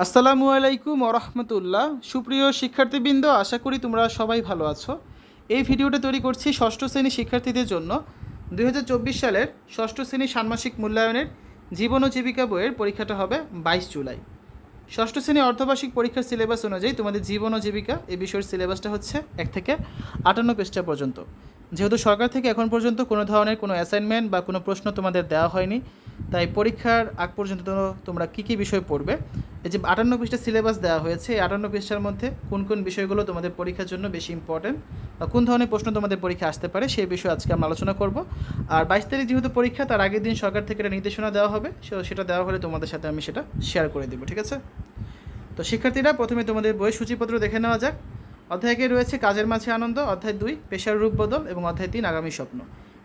আসসালামু আলাইকুম ওরহমতুল্লাহ। সুপ্রিয় শিক্ষার্থীবৃন্দ, আশা করি তোমরা সবাই ভালো আছো। এই ভিডিওটা তৈরি করছি ষষ্ঠ শ্রেণী শিক্ষার্থীদের জন্য। 2024 সালের ষষ্ঠ শ্রেণী ষান্মাসিক মূল্যায়নের জীবন ও জীবিকা বইয়ের পরীক্ষাটা হবে 22 জুলাই। ষষ্ঠ শ্রেণী অর্ধবার্ষিক পরীক্ষার সিলেবাস অনুযায়ী তোমাদের জীবন ও জীবিকা এই বিষয়ের সিলেবাসটা হচ্ছে 1 থেকে 58 পৃষ্ঠা পর্যন্ত। যেহেতু সরকার থেকে এখন পর্যন্ত কোনো ধরনের কোনো অ্যাসাইনমেন্ট বা কোনো প্রশ্ন তোমাদের দেওয়া হয়নি, তাই পরীক্ষার আগ পর্যন্ত তোমরা কী বিষয় পড়বে, এই যে 58 পৃষ্ঠা সিলেবাস দেওয়া হয়েছে, এই 58 পৃষ্ঠার মধ্যে কোন কোন বিষয়গুলো তোমাদের পরীক্ষার জন্য বেশি ইম্পর্টেন্ট বা কোন ধরনের প্রশ্ন তোমাদের পরীক্ষা আসতে পারে সেই বিষয়ে আজকে আমরা আলোচনা করব। আর 22 তারিখ যেহেতু পরীক্ষা, তার আগের দিন সরকার থেকে একটা নির্দেশনা দেওয়া হবে, সেটা দেওয়া হলে তোমাদের সাথে আমি সেটা শেয়ার করে দেবো, ঠিক আছে? তো শিক্ষার্থীরা, প্রথমে তোমাদের বই সূচিপত্র দেখে নেওয়া যাক। অধ্যায় 1 রয়েছে কাজের মাঝে আনন্দ, অধ্যায় 2 পেশার রূপ বদল এবং অধ্যায় 3 আগামী স্বপ্ন।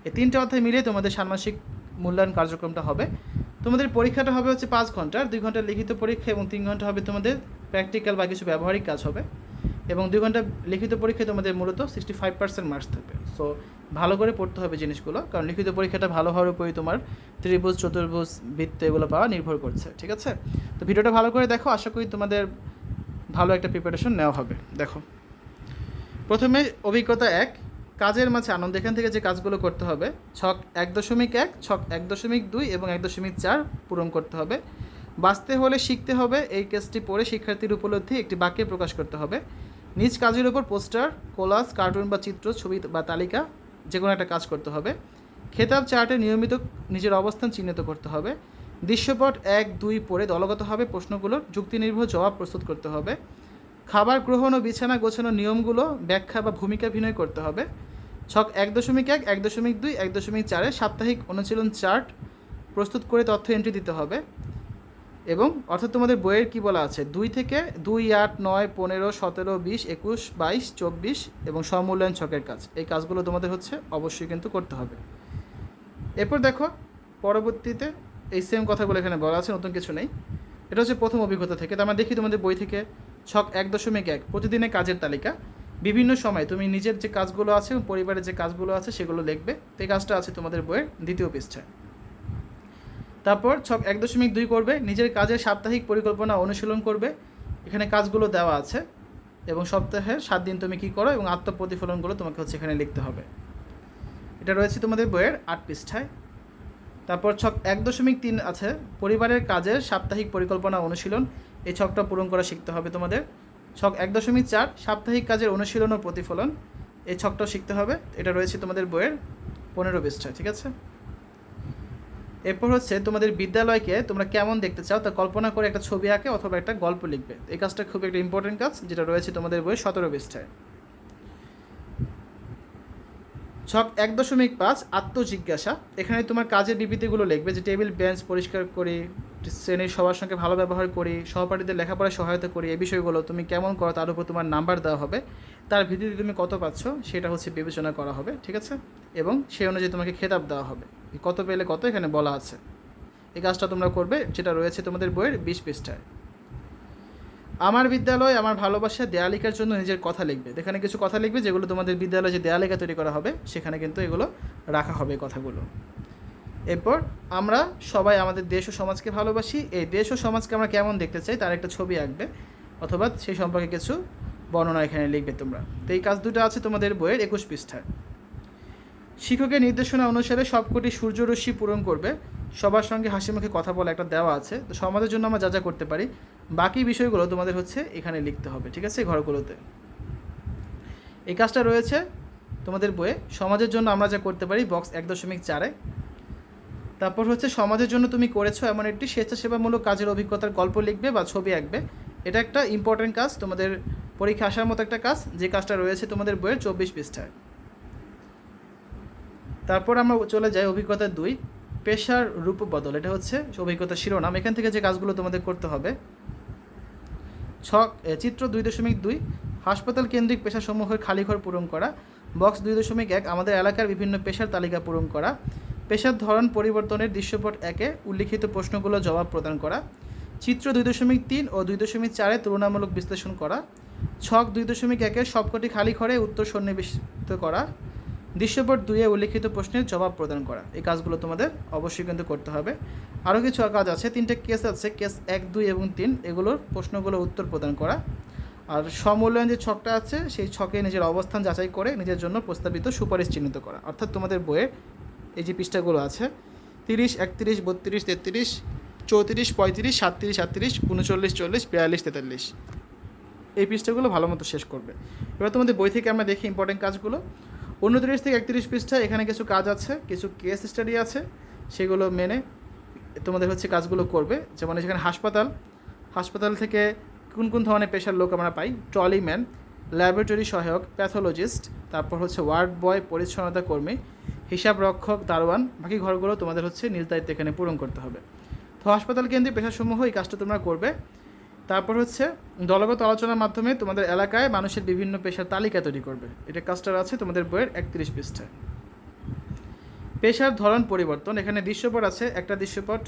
এই 3টে অধ্যায় মিলিয়ে তোমাদের ষান্মাসিক মূল্যায়ন কার্যক্রমটা হবে। তোমাদের পরীক্ষাটা হবে হচ্ছে 5 ঘন্টার, 2 ঘন্টা লিখিত পরীক্ষা এবং 3 ঘন্টা হবে তোমাদের প্র্যাকটিক্যাল বা কিছু ব্যবহারিক কাজ হবে। এবং 2 ঘন্টা লিখিত পরীক্ষায় তোমাদের মূলত 65% মার্কস থাকবে। সো ভালো করে পড়তে হবে জিনিসগুলো, কারণ লিখিত পরীক্ষাটা ভালো হওয়ার উপরই তোমার ত্রিভুজ, চতুর্ভুজ, বৃত্ত এগুলো পাওয়া নির্ভর করছে, ঠিক আছে? তো ভিডিওটা ভালো করে দেখো, আশা করি তোমাদের ভালো একটা প্রিপারেশন নেওয়া হবে। দেখো, প্রথমে অভিজ্ঞতা 1, কাজের মাঝে আনন্দ। এখান থেকে যে কাজগুলো করতে হবে, ছক 1.1, ছক 1.2 এবং 1.4 পূরণ করতে হবে। বাঁচতে হলে শিখতে হবে, এই কেসটি পড়ে শিক্ষার্থীর উপলব্ধি একটি বাক্যে প্রকাশ করতে হবে। নিজ কাজের উপর পোস্টার, কোলাজ, কার্টুন বা চিত্র, ছবি বা তালিকা যে কোনো একটা কাজ করতে হবে। খেতাব চার্টে নিয়মিত নিজের অবস্থান চিহ্নিত করতে হবে। দৃশ্যপট 1-2 পড়ে দলগতভাবে প্রশ্নগুলোর যুক্তিনির্ভর জবাব প্রস্তুত করতে হবে। খাবার গ্রহণ ও বিছানা গোছানোর নিয়মগুলো ব্যাখ্যা বা ভূমিকা অভিনয় করতে হবে। ছক 1.1, 1.2, 1.4 সাপ্তাহিক অনুশীলন চার্ট প্রস্তুত করে তথ্য এন্ট্রি দিতে হবে। এবং অর্থাৎ তোমাদের বইয়ের কী বলা আছে, 2 থেকে 2, 8, 9, 15, 17, 20, 21, 22, 24 এবং স্বমূল্যায়ন ছকের কাজ, এই কাজগুলো তোমাদের হচ্ছে অবশ্যই কিন্তু করতে হবে। এরপর দেখো, পরবর্তীতে এই সেম কথাগুলো এখানে বলা আছে, নতুন কিছু নেই। এটা হচ্ছে প্রথম অভিজ্ঞতা থেকে। তো আমরা দেখি তোমাদের বই থেকে ছক 1.1 প্রতিদিনের কাজের তালিকা। বিভিন্ন সময় তুমি নিজের যে কাজগুলো আছে এবং পরিবারের যে কাজগুলো আছে সেগুলো লিখবে। তো এই কাজটা আছে তোমাদের বইয়ের 2য় পৃষ্ঠায়। তারপর ছক 1.2 করবে, নিজের কাজের সাপ্তাহিক পরিকল্পনা অনুশীলন করবে। এখানে কাজগুলো দেওয়া আছে এবং সপ্তাহের 7 দিন তুমি কী করো এবং আত্মপ্রতিফলনগুলো তোমাকে হচ্ছে এখানে লিখতে হবে। এটা রয়েছে তোমাদের বইয়ের 8 পৃষ্ঠায়। তারপর ছক 1.3 আছে, পরিবারের কাজের সাপ্তাহিক পরিকল্পনা অনুশীলন। এই ছকটা পূরণ করা শিখতে হবে তোমাদের। ছক 1.4 সাপ্তাহিক কাজের অনুশীলন ও প্রতিফলন, এই ছকটাও শিখতে হবে। এটা রয়েছে তোমাদের বইয়ের 15 পৃষ্ঠায়, ঠিক আছে? এরপর হচ্ছে তোমাদের বিদ্যালয়কে তোমরা কেমন দেখতে চাও তা কল্পনা করে একটা ছবি আঁকে অথবা একটা গল্প লিখবে। এই কাজটা খুব একটা ইম্পর্টেন্ট কাজ, যেটা রয়েছে তোমাদের বইয়ের 17 পৃষ্ঠায়। ছক 1.5 আত্মজিজ্ঞাসা। এখানে তোমার কাজের বিবৃতিগুলো লিখবে, যে টেবিল বেঞ্চ পরিষ্কার করি, শ্রেণীর সবার সঙ্গে ভালো ব্যবহার করি, সহপাঠীদের লেখাপড়ায় সহায়তা করি, এই বিষয়গুলো তুমি কেমন করো তার উপর তোমার নাম্বার দেওয়া হবে। তার ভিত্তিতে তুমি কত পাচ্ছ সেটা হচ্ছে বিবেচনা করা হবে, ঠিক আছে? এবং সেই অনুযায়ী তোমাকে খেতাব দেওয়া হবে, কত পেলে কত এখানে বলা আছে। এই কাজটা তোমরা করবে, যেটা রয়েছে তোমাদের বইয়ের 20 পৃষ্ঠায়। আমার বিদ্যালয় আমার ভালোবাসা দেয়ালিকার জন্য নিজের কথা লিখবে। এখানে কিছু কথা লিখবে যেগুলো তোমাদের বিদ্যালয়ে যে দেয়ালিকা তৈরি করা হবে সেখানে কিন্তু এগুলো রাখা হবে কথাগুলো। এরপর আমরা সবাই আমাদের দেশ ও সমাজকে ভালোবাসি, এই দেশ ও সমাজকে আমরা কেমন দেখতে চাই তার একটা ছবি আঁকবে অথবা সেই সম্পর্কে কিছু বর্ণনা এখানে লিখবে তোমরা। তো এই কাজ দুটো আছে তোমাদের বইয়ের 21 পৃষ্ঠায়। শিক্ষকের নির্দেশনা অনুসারে সবকটি সূর্যরশ্মি পূরণ করবে। সবার সঙ্গে হাসি মুখে কথা বলা একটা দেওয়া আছে। তো সমাজের জন্য আমরা যা যা করতে পারি বাকি বিষয়গুলো তোমাদের হচ্ছে এখানে লিখতে হবে, ঠিক আছে? ঘরগুলোতে এই কাজটা রয়েছে তোমাদের বইয়ে। সমাজের জন্য আমরা যা করতে পারি বক্স 1.4। তারপর হচ্ছে সমাজের জন্য তুমি করেছো এমন একটি স্বেচ্ছাসেবামূলক কাজের অভিজ্ঞতার গল্প লিখবে বা ছবি আঁকবে। এটা একটা ইম্পর্টেন্ট কাজ, তোমাদের পরীক্ষা আসার মতো একটা কাজ, যে কাজটা রয়েছে তোমাদের বইয়ের 24 পৃষ্ঠায়। তারপর আমরা চলে যাই অভিজ্ঞতা 2, পেশার রূপ বদল। এটা হচ্ছে অভিজ্ঞতা শিরোনাম। এখান থেকে যে কাজগুলো তোমাদের করতে হবে, চিত্র 2.2 হাসপাতাল কেন্দ্রিক পেশাসমূহের খালিঘর পূরণ করা। বক্স 2.1 আমাদের এলাকার বিভিন্ন পেশার তালিকা পূরণ করা। পেশার ধরন পরিবর্তনের দৃশ্যপট 1-এ উল্লিখিত প্রশ্নগুলো জবাব প্রদান করা। চিত্র 2.3 ও 2.4 তুলনামূলক বিশ্লেষণ করা। ছক 2.1 সবকটি খালি ঘরে উত্তর সন্নিবেশিত করা। দৃশ্যপট 2-এ উল্লিখিত প্রশ্নের জবাব প্রদান করা। এই কাজগুলো তোমাদের অবশ্যই কিন্তু করতে হবে। আরও কিছু কাজ আছে, 3টে কেস আছে, কেস 1, 2 এবং 3, এগুলোর প্রশ্নগুলো উত্তর প্রদান করা। আর সমূল্যায়ন যে ছকটা আছে সেই ছকে নিজের অবস্থান যাচাই করে নিজের জন্য প্রস্তাবিত সুপারিশ চিহ্নিত করা। অর্থাৎ তোমাদের বইয়ের এই যে পৃষ্ঠাগুলো আছে 30, 31, 32, 33, 34, 35, 37, 38, 39, 40, 42, 43, এই পৃষ্ঠাগুলো ভালো মতো শেষ করবে। এবার তোমাদের বই থেকে আমরা দেখি ইম্পর্টেন্ট কাজগুলো। 29 থেকে 31 পৃষ্ঠা, এখানে কিছু কাজ আছে, কিছু কেস স্টাডি আছে, সেগুলো মেনে তোমাদের হচ্ছে কাজগুলো করবে। যেমন এখানে হাসপাতাল থেকে কোন কোন ধরনের পেশার লোক আমরা পাই: ট্রলিম্যান, ল্যাবরেটরি সহায়ক, প্যাথোলজিস্ট, তারপর হচ্ছে ওয়ার্ড বয়, পরিচ্ছন্নতা কর্মী, হিসাব রক্ষক, দারোয়ান। বাকি ঘরগুলো তোমাদের হচ্ছে নিজ দায়িত্ব এখানে পূরণ করতে হবে। তো হাসপাতাল কেন্দ্রিক পেশাসমূহ এই কাজটা তোমরা করবে। তারপর হচ্ছে দলগত আলোচনার মাধ্যমে তোমাদের এলাকায় মানুষের বিভিন্ন পেশার তালিকা তৈরি করবে। এটা কাজটা আছে তোমাদের বইয়ের 31 পৃষ্ঠায়। পেশার ধরন পরিবর্তন, এখানে দৃশ্যপট আছে, একটা দৃশ্যপট,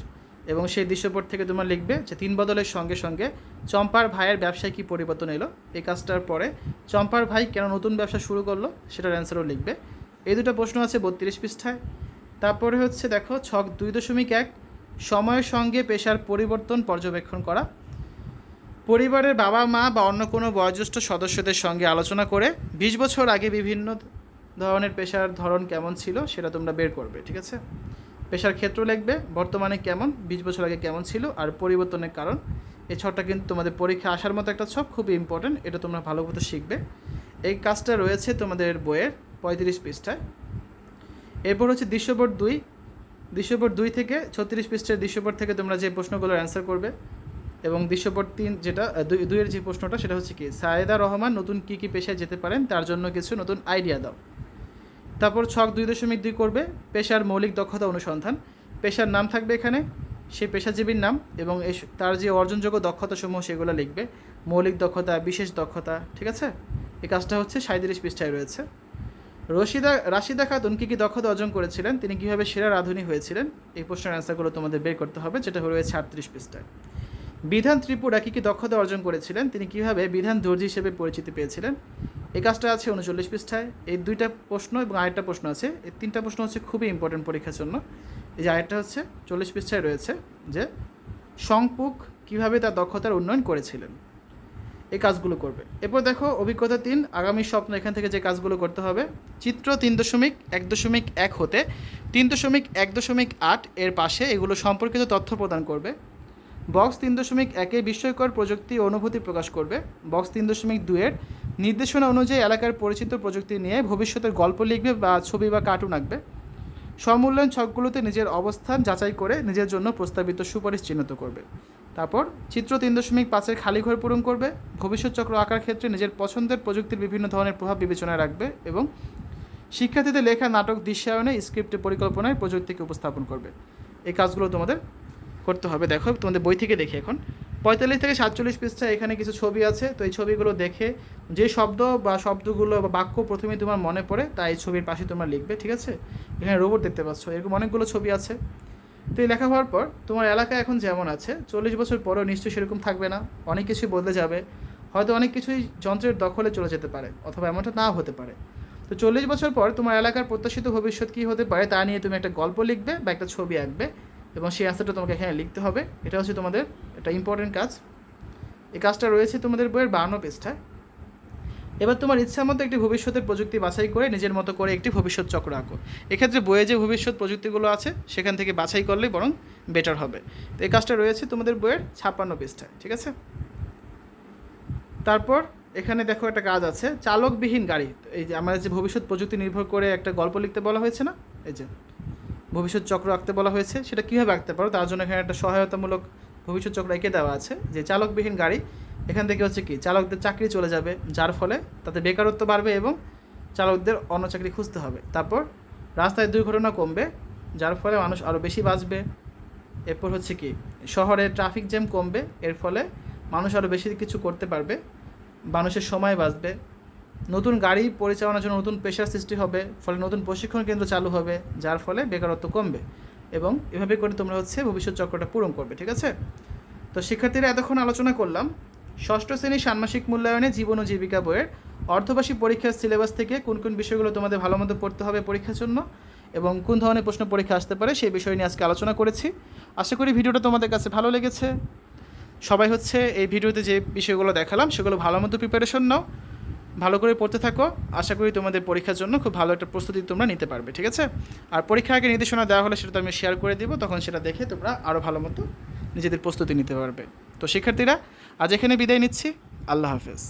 এবং সেই দৃশ্যপট থেকে তোমরা লিখবে যে 3 বদলের সঙ্গে সঙ্গে চম্পার ভাইয়ের ব্যবসায় কী পরিবর্তন এলো। এই কাজটার পরে চম্পার ভাই কেন নতুন ব্যবসা শুরু করলো সেটার অ্যান্সারও লিখবে। এই দুটো প্রশ্ন আছে 32 পৃষ্ঠায়। তারপরে হচ্ছে দেখো ছক 2.1, সময়ের সঙ্গে পেশার পরিবর্তন পর্যবেক্ষণ করা। পরিবারের বাবা মা বা অন্য কোনো বয়োজ্যেষ্ঠ সদস্যদের সঙ্গে আলোচনা করে 20 বছর আগে বিভিন্ন ধরনের পেশার ধরন কেমন ছিল সেটা তোমরা বের করবে। ঠিক আছে, পেশার ক্ষেত্র লিখবে, বর্তমানে কেমন, 20 বছর আগে কেমন ছিল, আর পরিবর্তনের কারণ। এই ছকটা কিন্তু তোমাদের পরীক্ষা আসার মতো একটা ছক, খুবই ইম্পর্টেন্ট, এটা তোমরা ভালো মতো শিখবে। এই কাজটা রয়েছে তোমাদের বইয়ের 35 পৃষ্ঠায়। এরপর হচ্ছে দৃশ্যপট 2 থেকে 36 পৃষ্ঠার দৃশ্যপট থেকে তোমরা যে প্রশ্নগুলোর অ্যান্সার করবে। এবং দৃশ্যপট 3 যেটা 2-এর যে প্রশ্নটা সেটা হচ্ছে কি, সায়েদা রহমান নতুন কী কী পেশায় যেতে পারেন তার জন্য কিছু নতুন আইডিয়া দাও। তারপর ছক 2.2 করবে পেশার মৌলিক দক্ষতা অনুসন্ধান। পেশার নাম থাকবে এখানে, সেই পেশাজীবীর নাম এবং তার যে অর্জনযোগ্য দক্ষতাসমূহ সেগুলো লিখবে, মৌলিক দক্ষতা, বিশেষ দক্ষতা। ঠিক আছে, এই কাজটা হচ্ছে 37 পৃষ্ঠায় রয়েছে। রাশিদা খাতুন কী কী দক্ষতা অর্জন করেছিলেন, তিনি কীভাবে সেরা রাঁধুনি হয়েছিলেন, এই প্রশ্নের অ্যান্সারগুলো তোমাদের বের করতে হবে, যেটা রয়েছে 38 পৃষ্ঠায়। বিধান ত্রিপুরা কী কী দক্ষতা অর্জন করেছিলেন, তিনি কীভাবে বিধান দর্জি হিসেবে পরিচিতি পেয়েছিলেন, এই কাজটা আছে 39 পৃষ্ঠায়। এই 2টা প্রশ্ন এবং আরেকটা প্রশ্ন আছে, এই 3টা প্রশ্ন হচ্ছে খুবই ইম্পর্টেন্ট পরীক্ষার জন্য। এই যে আরেকটা হচ্ছে 40 পৃষ্ঠায় রয়েছে, যে সংপুক কীভাবে তার দক্ষতার উন্নয়ন করেছিলেন, এই কাজগুলো করবে। এরপর দেখো অভিজ্ঞতা 3, আগামী স্বপ্ন, এখান থেকে যে কাজগুলো করতে হবে। চিত্র 3.1.1 হতে 3.1.8 এর পাশে এগুলো সম্পর্কিত তথ্য প্রদান করবে। বক্স 3.1 বিস্ময়কর প্রযুক্তি ও অনুভূতি প্রকাশ করবে। বক্স 3.2 নির্দেশনা অনুযায়ী এলাকার পরিচিত প্রযুক্তি নিয়ে ভবিষ্যতের গল্প লিখবে বা ছবি বা কার্টুন আঁকবে। সমূল্যায়ন ছকগুলোতে নিজের অবস্থান যাচাই করে নিজের জন্য প্রস্তাবিত সুপারিশ চিহ্নিত করবে। তারপর চিত্র 3.5 খালি ঘর পূরণ করবে। ভবিষ্যৎ চক্র আঁকার ক্ষেত্রে নিজের পছন্দের প্রযুক্তির বিভিন্ন ধরনের প্রভাব বিবেচনায় রাখবে এবং শিক্ষার্থীদের লেখা নাটক, দৃশ্যায়নে, স্ক্রিপ্টে, পরিকল্পনায় প্রযুক্তিকে উপস্থাপন করবে। এই কাজগুলো তোমাদের করতে হবে। দেখো তোমাদের বই থেকে দেখি এখন 45 থেকে 47 পৃষ্ঠা, এখানে কিছু ছবি আছে। তো এই ছবিগুলো দেখে যে শব্দ বা শব্দগুলো বা বাক্য প্রথমে তোমার মনে পড়ে তা এই ছবির পাশে তোমরা লিখবে। ঠিক আছে, এখানে রোবট দেখতে পাচ্ছ, এরকম অনেকগুলো ছবি আছে। তো এই লেখা হওয়ার পর তোমার এলাকা এখন যেমন আছে 40 বছর পরেও নিশ্চয়ই সেরকম থাকবে না, অনেক কিছুই বদলে যাবে। হয়তো অনেক কিছুই যন্ত্রের দখলে চলে যেতে পারে, অথবা এমনটা নাও হতে পারে। তো 40 বছর পর তোমার এলাকার প্রত্যাশিত ভবিষ্যৎ কী হতে পারে তা নিয়ে তুমি একটা গল্প লিখবে বা একটা ছবি আঁকবে এবং সেই অ্যান্সারটা তোমাকে এখানে লিখতে হবে। এটা হচ্ছে তোমাদের একটা ইম্পর্টেন্ট কাজ। এই কাজটা রয়েছে তোমাদের বইয়ের 52 পৃষ্ঠায়। এবার তোমার ইচ্ছা মতো একটি ভবিষ্যতের প্রযুক্তি বাছাই করে নিজের মতো করে একটি ভবিষ্যৎ চক্র আঁকো। এক্ষেত্রে বইয়ে যে ভবিষ্যৎ প্রযুক্তিগুলো আছে সেখান থেকে বাছাই করলেই বরং বেটার হবে। তো এই কাজটা রয়েছে তোমাদের বইয়ের 56 পৃষ্ঠায়। ঠিক আছে, তারপর এখানে দেখো একটা কাজ আছে, চালকবিহীন গাড়ি। এই যে আমাদের যে ভবিষ্যৎ প্রযুক্তি নির্ভর করে একটা গল্প লিখতে বলা হয়েছে না, এই যে ভবিষ্যৎ চক্র আঁকতে বলা হয়েছে, সেটা কীভাবে আঁকতে পারো তার জন্য এখানে একটা সহায়তামূলক ভবিষ্যৎ চক্র এঁকে দেওয়া আছে। যে চালকবিহীন গাড়ি, এখান থেকে হচ্ছে কি চালকদের চাকরি চলে যাবে, যার ফলে তাতে বেকারত্ব বাড়বে এবং চালকদের অন্য চাকরি খুঁজতে হবে। তারপর রাস্তায় দুর্ঘটনা কমবে, যার ফলে মানুষ আরও বেশি বাঁচবে। এরপর হচ্ছে কি শহরে ট্রাফিক জ্যাম কমবে, এর ফলে মানুষ আরও বেশি কিছু করতে পারবে, মানুষের সময় বাঁচবে। নতুন গাড়ি পরিচালনার জন্য নতুন পেশার সৃষ্টি হবে, ফলে নতুন প্রশিক্ষণ কেন্দ্র চালু হবে, যার ফলে বেকারত্ব কমবে। এবং এভাবে করে তোমরা হচ্ছে ভবিষ্যৎ চক্রটা পূরণ করবে। ঠিক আছে, তো শিক্ষার্থীরা এতক্ষণ আলোচনা করলাম ষষ্ঠ শ্রেণীর ষান্মাসিক মূল্যায়নে জীবন ও জীবিকা বইয়ের অর্ধবার্ষিক পরীক্ষার সিলেবাস থেকে কোন কোন বিষয়গুলো তোমাদের ভালো মতো পড়তে হবে পরীক্ষার জন্য এবং কোন ধরনের প্রশ্ন পরীক্ষা আসতে পারে সেই বিষয় নিয়ে আজকে আলোচনা করেছি। আশা করি ভিডিওটা তোমাদের কাছে ভালো লেগেছে। সবাই হচ্ছে এই ভিডিওতে যে বিষয়গুলো দেখালাম সেগুলো ভালো মতো প্রিপারেশন নাও, ভালো করে পড়তে থাকো। আশা করি তোমাদের পরীক্ষার জন্য খুব ভালো একটা প্রস্তুতি তোমরা নিতে পারবে, ঠিক আছে? আর পরীক্ষার আগে নির্দেশনা দেওয়া হলে সেটা তো আমি শেয়ার করে দিব, তখন সেটা দেখে তোমরা আরও ভালো মতো নিজেদের প্রস্তুতি নিতে পারবে। তো শিক্ষার্থীরা আজ এখানে বিদায় নিচ্ছি। আল্লাহ হাফেজ।